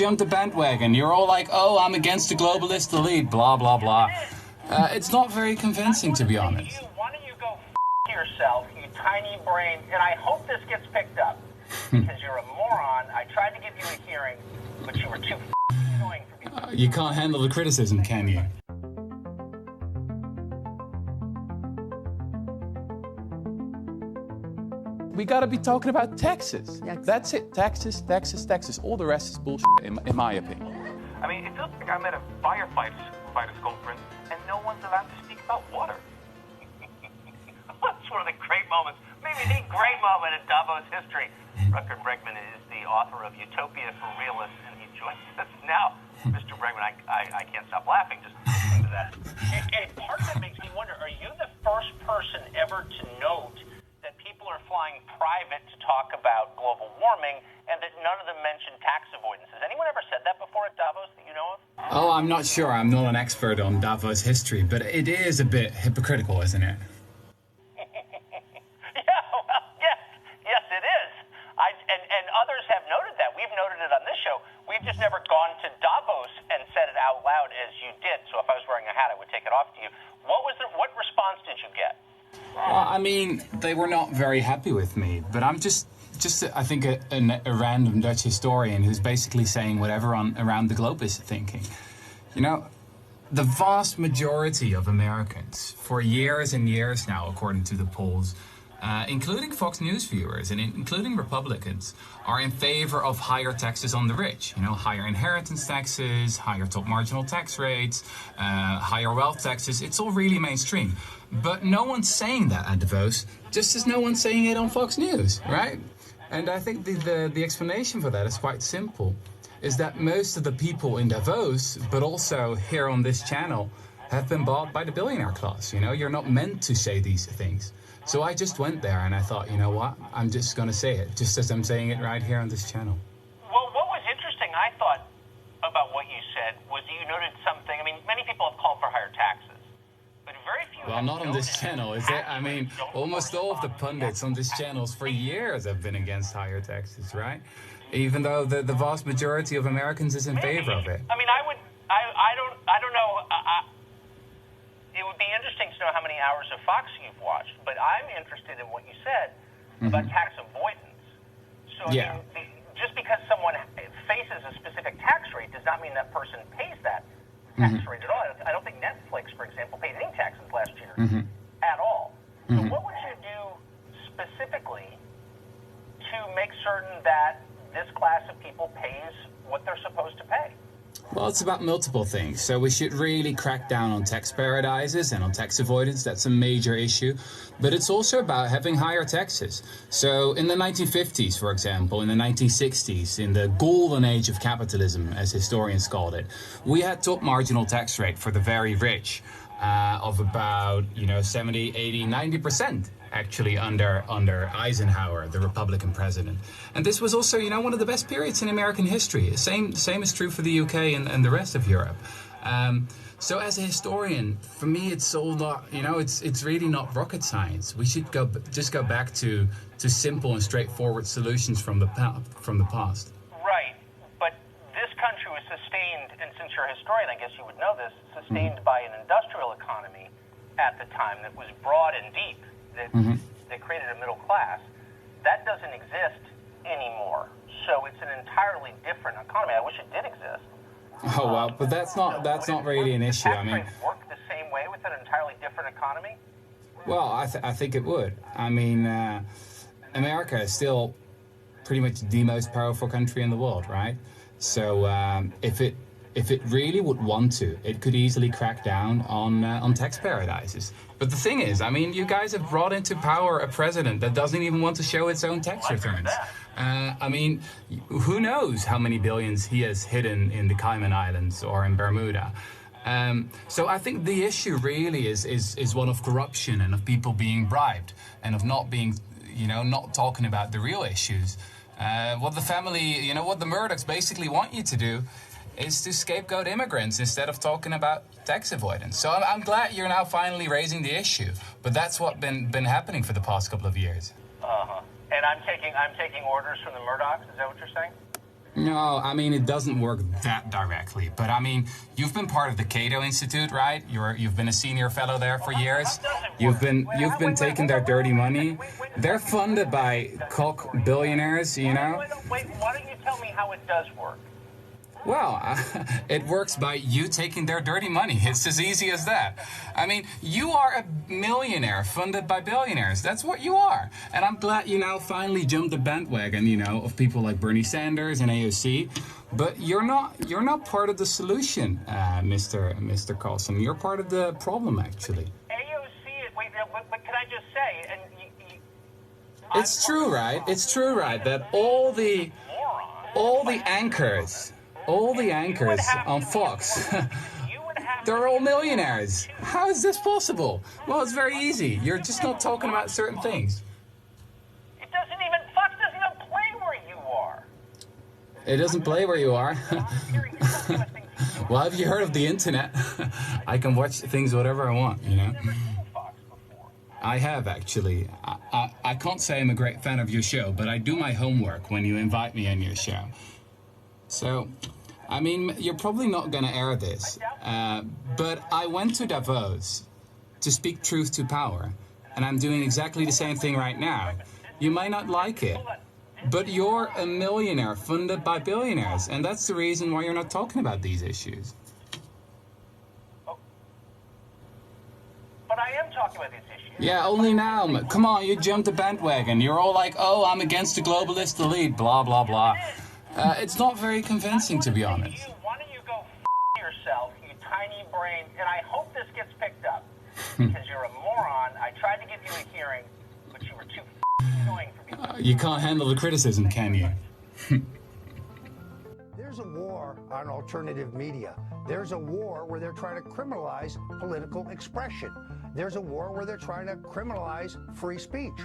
jumped the bandwagon. You're all like, oh, I'm against the globalist elite, blah, blah, blah. It's not very convincing, to be honest. Why don't you go yourself, you tiny brain, and I hope this gets picked up, because you're a moron. I tried to give you a hearing, but you were too annoying for me. You can't handle the criticism, can you? We gotta be talking about taxes. That's it. Taxes, taxes, taxes. All the rest is bullshit, in my opinion. I mean, it feels like I'm at a firefighters conference and no one's allowed to speak about water. That's one of the great moments, maybe the great moment in Davos history. Rutger Bregman is the author of Utopia for Realists, and he joins us now. Mr. Bregman, I can't stop laughing just listening to that. And part of it makes me wonder, are you the first person ever to note that people are flying private to talk about global warming and that none of them mention tax avoidance? Has anyone ever said that before at Davos that you know of? Oh, I'm not sure. I'm not an expert on Davos history, but it is a bit hypocritical, isn't it? Yeah, well, yes, it is. And others have noted that. We've noted it on this show. We've just never gone to Davos and said it out loud as you did. So if I was wearing a hat, I would take it off to you. What response did you get? Well, I mean, they were not very happy with me, but I'm just I think, a random Dutch historian who's basically saying whatever around the globe is thinking. You know, the vast majority of Americans, for years and years now, according to the polls, including Fox News viewers and including Republicans, are in favor of higher taxes on the rich. You know, higher inheritance taxes, higher top marginal tax rates, higher wealth taxes. It's all really mainstream. But no one's saying that at Davos, just as no one's saying it on Fox News, right? And I think the explanation for that is quite simple, is that most of the people in Davos, but also here on this channel, have been bought by the billionaire class. You know, you're not meant to say these things. So I just went there and I thought, you know what, I'm just going to say it, just as I'm saying it right here on this channel. Well, what was interesting, I thought, about what you said was you noted something. I mean, many people have called for higher taxes, but very few. Well, not on this channel, is it? I mean, almost all of the pundits on this channels for years have been against higher taxes, right? Even though the vast majority of Americans is in favor of it. I mean, I don't know. It would be interesting to know how many hours of Fox you've watched, but I'm interested in what you said about tax avoidance. So, yeah. I mean, just because someone faces a specific tax rate does not mean that person pays that tax rate at all. I don't think Netflix, for example, paid any taxes last year at all. So what would you do specifically to make certain that this class of people pays what they're supposed to pay? Well, it's about multiple things. So we should really crack down on tax paradises and on tax avoidance. That's a major issue. But it's also about having higher taxes. So in the 1950s, for example, in the 1960s, in the golden age of capitalism, as historians called it, we had top marginal tax rate for the very rich of about, 70, 80, 90%. Actually under Eisenhower, the Republican president. And this was also, one of the best periods in American history. Same is true for the UK and the rest of Europe. So as a historian, for me, it's all not, it's really not rocket science. We should just go back to simple and straightforward solutions from the past. Right, but this country was sustained, and since you're a historian, I guess you would know this, sustained by an industrial economy at the time that was broad and deep. That created a middle class. That doesn't exist anymore. So it's an entirely different economy. I wish it did exist. Oh well, but that's not really an issue. I mean, work the same way with an entirely different economy? Well, I think it would. I mean, America is still pretty much the most powerful country in the world, right? So if it really would want to, it could easily crack down on tax paradises. But the thing is, I mean, you guys have brought into power a president that doesn't even want to show its own tax returns. I mean, who knows how many billions he has hidden in the Cayman Islands or in Bermuda. So I think the issue really is one of corruption and of people being bribed and of not being, not talking about the real issues. What the family, what the Murdochs basically want you to do is to scapegoat immigrants instead of talking about tax avoidance. So I'm glad you're now finally raising the issue, but that's what's been happening for the past couple of years. And I'm taking orders from the Murdochs. Is that what you're saying? No, I mean, it doesn't work that directly. But I mean, you've been part of the Cato Institute, right? You've been a senior fellow there for years. You've been taking their dirty money. They're funded by cock billionaires, you know? Wait, why don't you tell me how it does work? Well, it works by you taking their dirty money. It's as easy as that. I mean, you are a millionaire funded by billionaires. That's what you are. And I'm glad you now finally jumped the bandwagon, you know, of people like Bernie Sanders and AOC. But you're not part of the solution, Mr. Carlson. You're part of the problem, actually. AOC, wait, but can I just say, and it's true, right? It's true, right? That all the anchors on Fox, they're all millionaires. How is this possible? Well, it's very easy. You're just not talking about certain things. Fox doesn't even play where you are. It doesn't play where you are. Well, have you heard of the internet? I can watch things whatever I want, you know? I have, actually. I can't say I'm a great fan of your show, but I do my homework when you invite me on your show. So, I mean, you're probably not going to air this, but I went to Davos to speak truth to power, and I'm doing exactly the same thing right now. You might not like it, but you're a millionaire funded by billionaires, and that's the reason why you're not talking about these issues. But I am talking about these issues. Yeah, only now. Come on, you jumped the bandwagon. You're all like, oh, I'm against the globalist elite, blah, blah, blah. It's not very convincing, to be honest. Why don't you go yourself, you tiny brain, and I hope this gets picked up, because you're a moron. I tried to give you a hearing, but you were too annoying for me. You can't handle the criticism, can you? There's a war on alternative media. There's a war where they're trying to criminalize political expression. There's a war where they're trying to criminalize free speech.